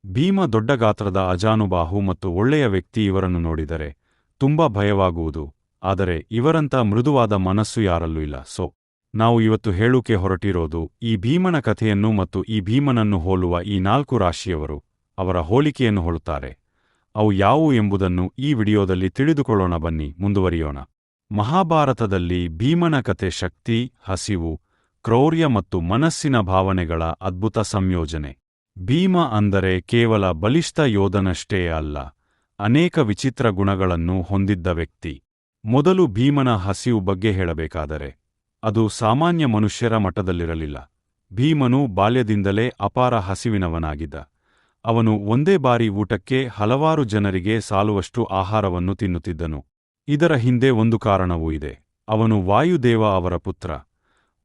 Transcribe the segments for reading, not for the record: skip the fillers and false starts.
ಭೀಮ ದೊಡ್ಡ ಗಾತ್ರದ ಅಜಾನುಬಾಹು ಮತ್ತು ಒಳ್ಳೆಯ ವ್ಯಕ್ತಿ. ಇವರನ್ನು ನೋಡಿದರೆ ತುಂಬಾ ಭಯವಾಗುವುದು. ಆದರೆ ಇವರಂಥ ಮೃದುವಾದ ಮನಸ್ಸು ಯಾರಲ್ಲೂ ಇಲ್ಲ. ನಾವು ಇವತ್ತು ಹೇಳುಕೆ ಹೊರಟಿರೋದು ಈ ಭೀಮನ ಕಥೆಯನ್ನು ಮತ್ತು ಈ ಭೀಮನನ್ನು ಹೋಲುವ ಈ 4 ರಾಶಿಯವರು ಅವರ ಹೋಲಿಕೆಯನ್ನು ಹೋಲುತ್ತಾರೆ. ಅವು ಯಾವುವು ಎಂಬುದನ್ನು ಈ ವಿಡಿಯೋದಲ್ಲಿ ತಿಳಿದುಕೊಳ್ಳೋಣ. ಬನ್ನಿ ಮುಂದುವರಿಯೋಣ. ಮಹಾಭಾರತದಲ್ಲಿ ಭೀಮನ ಕಥೆ ಶಕ್ತಿ, ಹಸಿವು, ಕ್ರೌರ್ಯ ಮತ್ತು ಮನಸ್ಸಿನ ಭಾವನೆಗಳ ಅದ್ಭುತ ಸಂಯೋಜನೆ. ಭೀಮ ಅಂದರೆ ಕೇವಲ ಬಲಿಷ್ಠ ಯೋಧನಷ್ಟೇ ಅಲ್ಲ, ಅನೇಕ ವಿಚಿತ್ರ ಗುಣಗಳನ್ನು ಹೊಂದಿದ್ದ ವ್ಯಕ್ತಿ. ಮೊದಲು ಭೀಮನ ಹಸಿವು ಬಗ್ಗೆ ಹೇಳಬೇಕಾದರೆ ಅದು ಸಾಮಾನ್ಯ ಮನುಷ್ಯರ ಮಟ್ಟದಲ್ಲಿರಲಿಲ್ಲ. ಭೀಮನು ಬಾಲ್ಯದಿಂದಲೇ ಅಪಾರ ಹಸಿವಿನವನಾಗಿದ್ದ. ಅವನು ಒಂದೇ ಬಾರಿ ಊಟಕ್ಕೆ ಹಲವಾರು ಜನರಿಗೆ ಸಾಲುವಷ್ಟು ಆಹಾರವನ್ನು ತಿನ್ನುತ್ತಿದ್ದನು. ಇದರ ಹಿಂದೆ ಒಂದು ಕಾರಣವೂ ಇದೆ. ಅವನು ವಾಯುದೇವ ಅವರ ಪುತ್ರ.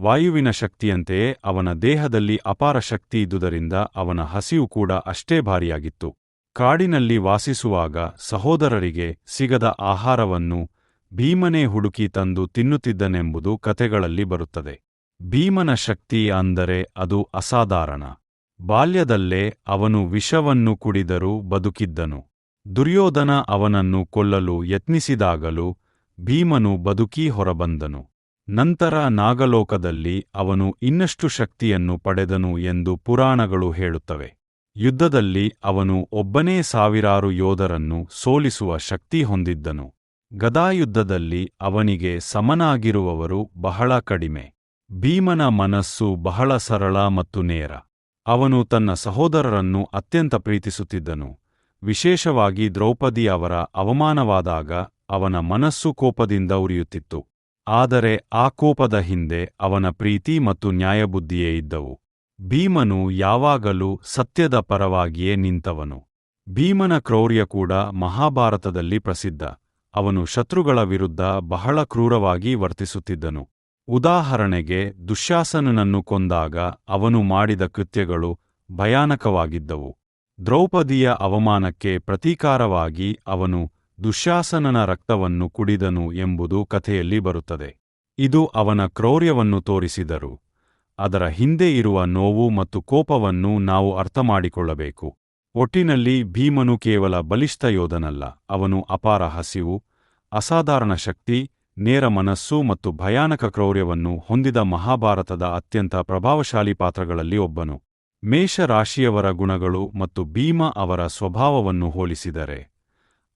ವಾಯುವಿನ ಶಕ್ತಿಯಂತೆಯೇ ಅವನ ದೇಹದಲ್ಲಿ ಅಪಾರ ಶಕ್ತಿ ಇದ್ದುದರಿಂದ ಅವನ ಹಸಿವು ಕೂಡ ಅಷ್ಟೇ ಭಾರಿಯಾಗಿತ್ತು. ಕಾಡಿನಲ್ಲಿ ವಾಸಿಸುವಾಗ ಸಹೋದರರಿಗೆ ಸಿಗದ ಆಹಾರವನ್ನು ಭೀಮನೇ ಹುಡುಕಿ ತಂದು ತಿನ್ನುತ್ತಿದ್ದನೆಂಬುದು ಕಥೆಗಳಲ್ಲಿ ಬರುತ್ತದೆ. ಭೀಮನ ಶಕ್ತಿ ಅಂದರೆ ಅದು ಅಸಾಧಾರಣ. ಬಾಲ್ಯದಲ್ಲೇ ಅವನು ವಿಷವನ್ನು ಕುಡಿದರೂ ಬದುಕಿದ್ದನು. ದುರ್ಯೋಧನ ಅವನನ್ನು ಕೊಲ್ಲಲು ಯತ್ನಿಸಿದಾಗಲೂ ಭೀಮನು ಬದುಕಿ ಹೊರಬಂದನು. ನಂತರ ನಾಗಲೋಕದಲ್ಲಿ ಅವನು ಇನ್ನಷ್ಟು ಶಕ್ತಿಯನ್ನು ಪಡೆದನು ಎಂದು ಪುರಾಣಗಳು ಹೇಳುತ್ತವೆ. ಯುದ್ಧದಲ್ಲಿ ಅವನು ಒಬ್ಬನೇ ಸಾವಿರಾರು ಯೋಧರನ್ನು ಸೋಲಿಸುವ ಶಕ್ತಿ ಹೊಂದಿದ್ದನು. ಗದಾಯುದ್ಧದಲ್ಲಿ ಅವನಿಗೆ ಸಮನಾಗಿರುವವರು ಬಹಳ ಕಡಿಮೆ. ಭೀಮನ ಮನಸ್ಸು ಬಹಳ ಸರಳ ಮತ್ತು ನೇರ. ಅವನು ತನ್ನ ಸಹೋದರರನ್ನು ಅತ್ಯಂತ ಪ್ರೀತಿಸುತ್ತಿದ್ದನು. ವಿಶೇಷವಾಗಿ ದ್ರೌಪದಿ ಅವರ ಅವಮಾನವಾದಾಗ ಅವನ ಮನಸ್ಸು ಕೋಪದಿಂದ ಉರಿಯುತ್ತಿತ್ತು. ಆದರೆ ಆ ಕೋಪದ ಹಿಂದೆ ಅವನ ಪ್ರೀತಿ ಮತ್ತು ನ್ಯಾಯಬುದ್ಧಿಯೇ ಇದ್ದವು. ಭೀಮನು ಯಾವಾಗಲೂ ಸತ್ಯದ ಪರವಾಗಿಯೇ ನಿಂತವನು. ಭೀಮನ ಕ್ರೌರ್ಯ ಕೂಡ ಮಹಾಭಾರತದಲ್ಲಿ ಪ್ರಸಿದ್ಧ. ಅವನು ಶತ್ರುಗಳ ವಿರುದ್ಧ ಬಹಳ ಕ್ರೂರವಾಗಿ ವರ್ತಿಸುತ್ತಿದ್ದನು. ಉದಾಹರಣೆಗೆ ದುಶ್ಯಾಸನನನ್ನು ಕೊಂದಾಗ ಅವನು ಮಾಡಿದ ಕೃತ್ಯಗಳು ಭಯಾನಕವಾಗಿದ್ದವು. ದ್ರೌಪದಿಯ ಅವಮಾನಕ್ಕೆ ಪ್ರತೀಕಾರವಾಗಿ ಅವನು ದುಶ್ಯಾಸನನ ರಕ್ತವನ್ನು ಕುಡಿದನು ಎಂಬುದು ಕಥೆಯಲ್ಲಿ ಬರುತ್ತದೆ. ಇದು ಅವನ ಕ್ರೌರ್ಯವನ್ನು ತೋರಿಸಿದರು. ಅದರ ಹಿಂದೆ ಇರುವ ನೋವು ಮತ್ತು ಕೋಪವನ್ನು ನಾವು ಅರ್ಥಮಾಡಿಕೊಳ್ಳಬೇಕು. ಒಟ್ಟಿನಲ್ಲಿ ಭೀಮನು ಕೇವಲ ಬಲಿಷ್ಠ ಯೋಧನಲ್ಲ, ಅವನು ಅಪಾರ ಹಸಿವು, ಅಸಾಧಾರಣ ಶಕ್ತಿ, ನೇರ ಮನಸ್ಸು ಮತ್ತು ಭಯಾನಕ ಕ್ರೌರ್ಯವನ್ನು ಹೊಂದಿದ ಮಹಾಭಾರತದ ಅತ್ಯಂತ ಪ್ರಭಾವಶಾಲಿ ಪಾತ್ರಗಳಲ್ಲಿ ಒಬ್ಬನು. ಮೇಷ ರಾಶಿಯವರ ಗುಣಗಳು ಮತ್ತು ಭೀಮ ಅವರ ಸ್ವಭಾವವನ್ನು ಹೋಲಿಸಿದರೆ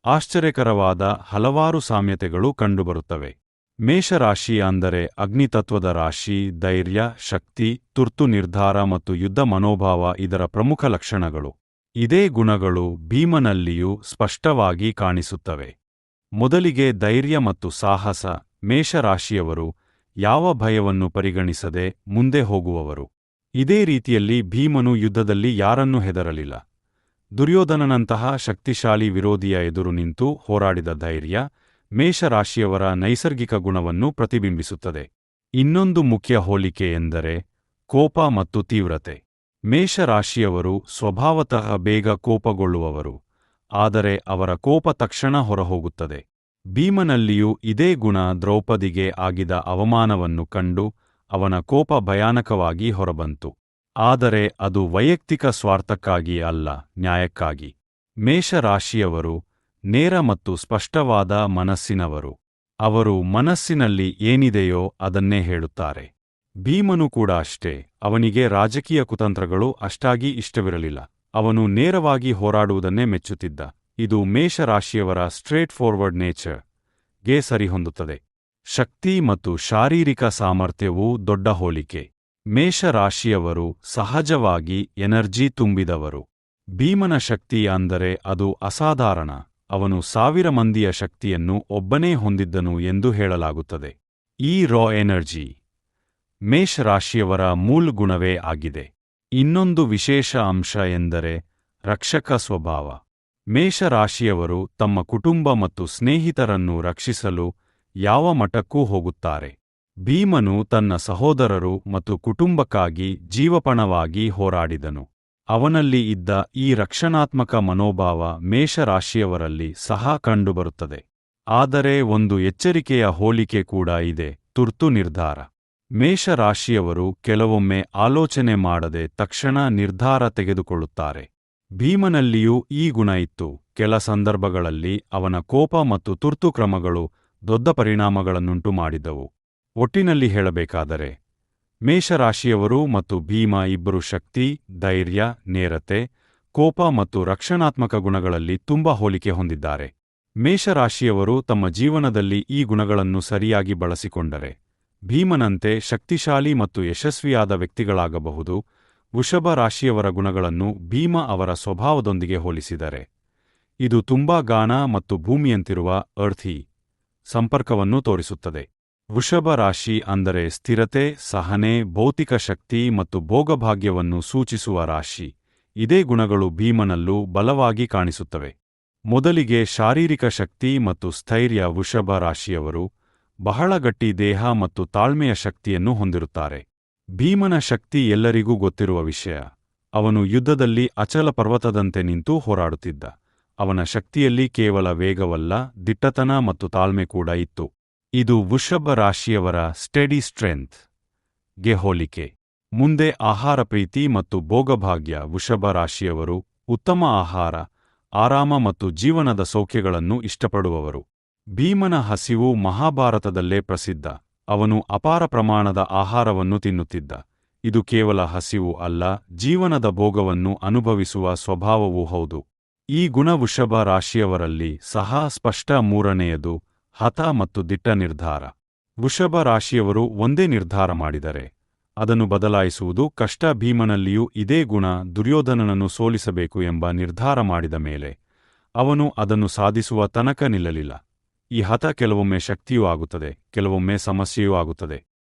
ಆಶ್ಚರ್ಯಕರವಾದ ಹಲವಾರು ಸಾಮ್ಯತೆಗಳು ಕಂಡುಬರುತ್ತವೆ. ಮೇಷರಾಶಿ ಅಂದರೆ ಅಗ್ನಿತತ್ವದ ರಾಶಿ. ಧೈರ್ಯ, ಶಕ್ತಿ, ತುರ್ತು ನಿರ್ಧಾರ ಮತ್ತು ಯುದ್ಧ ಮನೋಭಾವ ಇದರ ಪ್ರಮುಖ ಲಕ್ಷಣಗಳು. ಇದೇ ಗುಣಗಳು ಭೀಮನಲ್ಲಿಯೂ ಸ್ಪಷ್ಟವಾಗಿ ಕಾಣಿಸುತ್ತವೆ. ಮೊದಲಿಗೆ ಧೈರ್ಯ ಮತ್ತು ಸಾಹಸ. ಮೇಷರಾಶಿಯವರು ಯಾವ ಭಯವನ್ನು ಪರಿಗಣಿಸದೆ ಮುಂದೆ ಹೋಗುವವರು. ಇದೇ ರೀತಿಯಲ್ಲಿ ಭೀಮನು ಯುದ್ಧದಲ್ಲಿ ಯಾರನ್ನೂ ಹೆದರಲಿಲ್ಲ. ದುರ್ಯೋಧನನಂತಹ ಶಕ್ತಿಶಾಲಿ ವಿರೋಧಿಯ ಎದುರು ನಿಂತು ಹೋರಾಡಿದ ಧೈರ್ಯ ಮೇಷರಾಶಿಯವರ ನೈಸರ್ಗಿಕ ಗುಣವನ್ನು ಪ್ರತಿಬಿಂಬಿಸುತ್ತದೆ. ಇನ್ನೊಂದು ಮುಖ್ಯ ಹೋಲಿಕೆ ಎಂದರೆ ಕೋಪ ಮತ್ತು ತೀವ್ರತೆ. ಮೇಷರಾಶಿಯವರು ಸ್ವಭಾವತಃ ಬೇಗ ಕೋಪಗೊಳ್ಳುವವರು, ಆದರೆ ಅವರ ಕೋಪ ತಕ್ಷಣ ಹೊರಹೋಗುತ್ತದೆ. ಭೀಮನಲ್ಲಿಯೂ ಇದೇ ಗುಣ. ದ್ರೌಪದಿಗೆ ಆಗಿದ ಅವಮಾನವನ್ನು ಕಂಡು ಅವನ ಕೋಪ ಭಯಾನಕವಾಗಿ ಹೊರಬಂತು. ಆದರೆ ಅದು ವೈಯಕ್ತಿಕ ಸ್ವಾರ್ಥಕ್ಕಾಗಿ ಅಲ್ಲ, ನ್ಯಾಯಕ್ಕಾಗಿ. ಮೇಷರಾಶಿಯವರು ನೇರ ಮತ್ತು ಸ್ಪಷ್ಟವಾದ ಮನಸ್ಸಿನವರು. ಅವರು ಮನಸ್ಸಿನಲ್ಲಿ ಏನಿದೆಯೋ ಅದನ್ನೇ ಹೇಳುತ್ತಾರೆ. ಭೀಮನು ಕೂಡ ಅಷ್ಟೇ. ಅವನಿಗೆ ರಾಜಕೀಯ ಕುತಂತ್ರಗಳು ಅಷ್ಟಾಗಿ ಇಷ್ಟವಿರಲಿಲ್ಲ. ಅವನು ನೇರವಾಗಿ ಹೋರಾಡುವುದನ್ನೇ ಮೆಚ್ಚುತ್ತಿದ್ದ. ಇದು ಮೇಷರಾಶಿಯವರ ಸ್ಟ್ರೇಟ್ ಫಾರ್ವರ್ಡ್ ನೇಚರ್ ಗೆ ಸರಿಹೊಂದುತ್ತದೆ. ಶಕ್ತಿ ಮತ್ತು ಶಾರೀರಿಕ ಸಾಮರ್ಥ್ಯವೂ ದೊಡ್ಡ ಹೋಲಿಕೆ. ಮೇಷರಾಶಿಯವರು ಸಹಜವಾಗಿ ಎನರ್ಜಿ ತುಂಬಿದವರು. ಭೀಮನ ಶಕ್ತಿ ಅಂದರೆ ಅದು ಅಸಾಧಾರಣ. ಅವನು 1000 ಮಂದಿಯ ಶಕ್ತಿಯನ್ನು ಒಬ್ಬನೇ ಹೊಂದಿದ್ದನು ಎಂದು ಹೇಳಲಾಗುತ್ತದೆ. ಈ ರಾ ಎನರ್ಜಿ ಮೇಷರಾಶಿಯವರ ಮೂಲ ಗುಣವೇ ಆಗಿದೆ. ಇನ್ನೊಂದು ವಿಶೇಷ ಅಂಶ ಎಂದರೆ ರಕ್ಷಕ ಸ್ವಭಾವ. ಮೇಷರಾಶಿಯವರು ತಮ್ಮ ಕುಟುಂಬ ಮತ್ತು ಸ್ನೇಹಿತರನ್ನು ರಕ್ಷಿಸಲು ಯಾವ ಮಟ್ಟಕ್ಕೂ ಹೋಗುತ್ತಾರೆ. ಭೀಮನು ತನ್ನ ಸಹೋದರರು ಮತ್ತು ಕುಟುಂಬಕ್ಕಾಗಿ ಜೀವಪಣವಾಗಿ ಹೋರಾಡಿದನು. ಅವನಲ್ಲಿ ಇದ್ದ ಈ ರಕ್ಷಣಾತ್ಮಕ ಮನೋಭಾವ ಮೇಷರಾಶಿಯವರಲ್ಲಿ ಸಹ ಕಂಡುಬರುತ್ತದೆ. ಆದರೆ ಒಂದು ಎಚ್ಚರಿಕೆಯ ಹೋಲಿಕೆ ಕೂಡ ಇದೆ: ತುರ್ತು ನಿರ್ಧಾರ. ಮೇಷರಾಶಿಯವರು ಕೆಲವೊಮ್ಮೆ ಆಲೋಚನೆ ಮಾಡದೆ ತಕ್ಷಣ ನಿರ್ಧಾರ ತೆಗೆದುಕೊಳ್ಳುತ್ತಾರೆ. ಭೀಮನಲ್ಲಿಯೂ ಈ ಗುಣ ಇತ್ತು. ಕೆಲ ಸಂದರ್ಭಗಳಲ್ಲಿ ಅವನ ಕೋಪ ಮತ್ತು ತುರ್ತು ಕ್ರಮಗಳು ದೊಡ್ಡ ಪರಿಣಾಮಗಳನ್ನುಂಟು ಮಾಡಿದವು. ಒಟ್ಟಿನಲ್ಲಿ ಹೇಳಬೇಕಾದರೆ ಮೇಷರಾಶಿಯವರು ಮತ್ತು ಭೀಮ ಇಬ್ಬರು ಶಕ್ತಿ, ಧೈರ್ಯ, ನೇರತೆ, ಕೋಪ ಮತ್ತು ರಕ್ಷಣಾತ್ಮಕ ಗುಣಗಳಲ್ಲಿ ತುಂಬಾ ಹೋಲಿಕೆ ಹೊಂದಿದ್ದಾರೆ. ಮೇಷರಾಶಿಯವರು ತಮ್ಮ ಜೀವನದಲ್ಲಿ ಈ ಗುಣಗಳನ್ನು ಸರಿಯಾಗಿ ಬಳಸಿಕೊಂಡರೆ ಭೀಮನಂತೆ ಶಕ್ತಿಶಾಲಿ ಮತ್ತು ಯಶಸ್ವಿಯಾದ ವ್ಯಕ್ತಿಗಳಾಗಬಹುದು. ವೃಷಭ ರಾಶಿಯವರ ಗುಣಗಳನ್ನು ಭೀಮ ಅವರ ಸ್ವಭಾವದೊಂದಿಗೆ ಹೋಲಿಸಿದರೆ ಇದು ತುಂಬಾ ಗಾಢ ಮತ್ತು ಭೂಮಿಯಂತಿರುವ ಅರ್ಥಿ ಸಂಪರ್ಕವನ್ನು ತೋರಿಸುತ್ತದೆ. ವೃಷಭ ರಾಶಿ ಅಂದರೆ ಸ್ಥಿರತೆ, ಸಹನೆ, ಭೌತಿಕ ಶಕ್ತಿ ಮತ್ತು ಭೋಗಭಾಗ್ಯವನ್ನು ಸೂಚಿಸುವ ರಾಶಿ. ಇದೇ ಗುಣಗಳು ಭೀಮನಲ್ಲೂ ಬಲವಾಗಿ ಕಾಣಿಸುತ್ತವೆ. ಮೊದಲಿಗೆ ಶಾರೀರಿಕ ಶಕ್ತಿ ಮತ್ತು ಸ್ಥೈರ್ಯ. ವೃಷಭ ರಾಶಿಯವರು ಬಹಳ ಗಟ್ಟಿ ದೇಹ ಮತ್ತು ತಾಳ್ಮೆಯ ಶಕ್ತಿಯನ್ನು ಹೊಂದಿರುತ್ತಾರೆ. ಭೀಮನ ಶಕ್ತಿ ಎಲ್ಲರಿಗೂ ಗೊತ್ತಿರುವ ವಿಷಯ. ಅವನು ಯುದ್ಧದಲ್ಲಿ ಅಚಲ ಪರ್ವತದಂತೆ ನಿಂತು ಹೋರಾಡುತ್ತಿದ್ದ. ಅವನ ಶಕ್ತಿಯಲ್ಲಿ ಕೇವಲ ವೇಗವಲ್ಲ, ದಿಟ್ಟತನ ಮತ್ತು ತಾಳ್ಮೆ ಕೂಡ ಇತ್ತು. ಇದು ವೃಷಭ ರಾಶಿಯವರ ಸ್ಟೆಡಿ ಸ್ಟ್ರೆಂತ್ ಗೆ ಹೋಲಿಕೆ. ಮುಂದೆ ಆಹಾರ ಪ್ರೀತಿ ಮತ್ತು ಭೋಗಭಾಗ್ಯ. ವೃಷಭ ರಾಶಿಯವರು ಉತ್ತಮ ಆಹಾರ, ಆರಾಮ ಮತ್ತು ಜೀವನದ ಸೌಖ್ಯಗಳನ್ನು ಇಷ್ಟಪಡುವವರು. ಭೀಮನ ಹಸಿವು ಮಹಾಭಾರತದಲ್ಲೇ ಪ್ರಸಿದ್ಧ. ಅವನು ಅಪಾರ ಪ್ರಮಾಣದ ಆಹಾರವನ್ನು ತಿನ್ನುತ್ತಿದ್ದ. ಇದು ಕೇವಲ ಹಸಿವು ಅಲ್ಲ, ಜೀವನದ ಭೋಗವನ್ನು ಅನುಭವಿಸುವ ಸ್ವಭಾವವೂ ಹೌದು. ಈ ಗುಣ ವೃಷಭ ರಾಶಿಯವರಲ್ಲಿ ಸಹ ಸ್ಪಷ್ಟ. ಮೂರನೆಯದು ಹಠ ಮತ್ತು ದಿಟ್ಟ ನಿರ್ಧಾರ. ವೃಷಭ ರಾಶಿಯವರು ಒಂದೇ ನಿರ್ಧಾರ ಮಾಡಿದರೆ ಅದನ್ನು ಬದಲಾಯಿಸುವುದು ಕಷ್ಟ. ಭೀಮನಲ್ಲಿಯೂ ಇದೇ ಗುಣ. ದುರ್ಯೋಧನನನ್ನು ಸೋಲಿಸಬೇಕು ಎಂಬ ನಿರ್ಧಾರ ಮಾಡಿದ ಮೇಲೆ ಅವನು ಅದನ್ನು ಸಾಧಿಸುವ ತನಕ ನಿಲ್ಲಲಿಲ್ಲ. ಈ ಹಠ ಕೆಲವೊಮ್ಮೆ ಶಕ್ತಿಯೂ ಆಗುತ್ತದೆ, ಕೆಲವೊಮ್ಮೆ ಸಮಸ್ಯೆಯೂ ಆಗುತ್ತದೆ.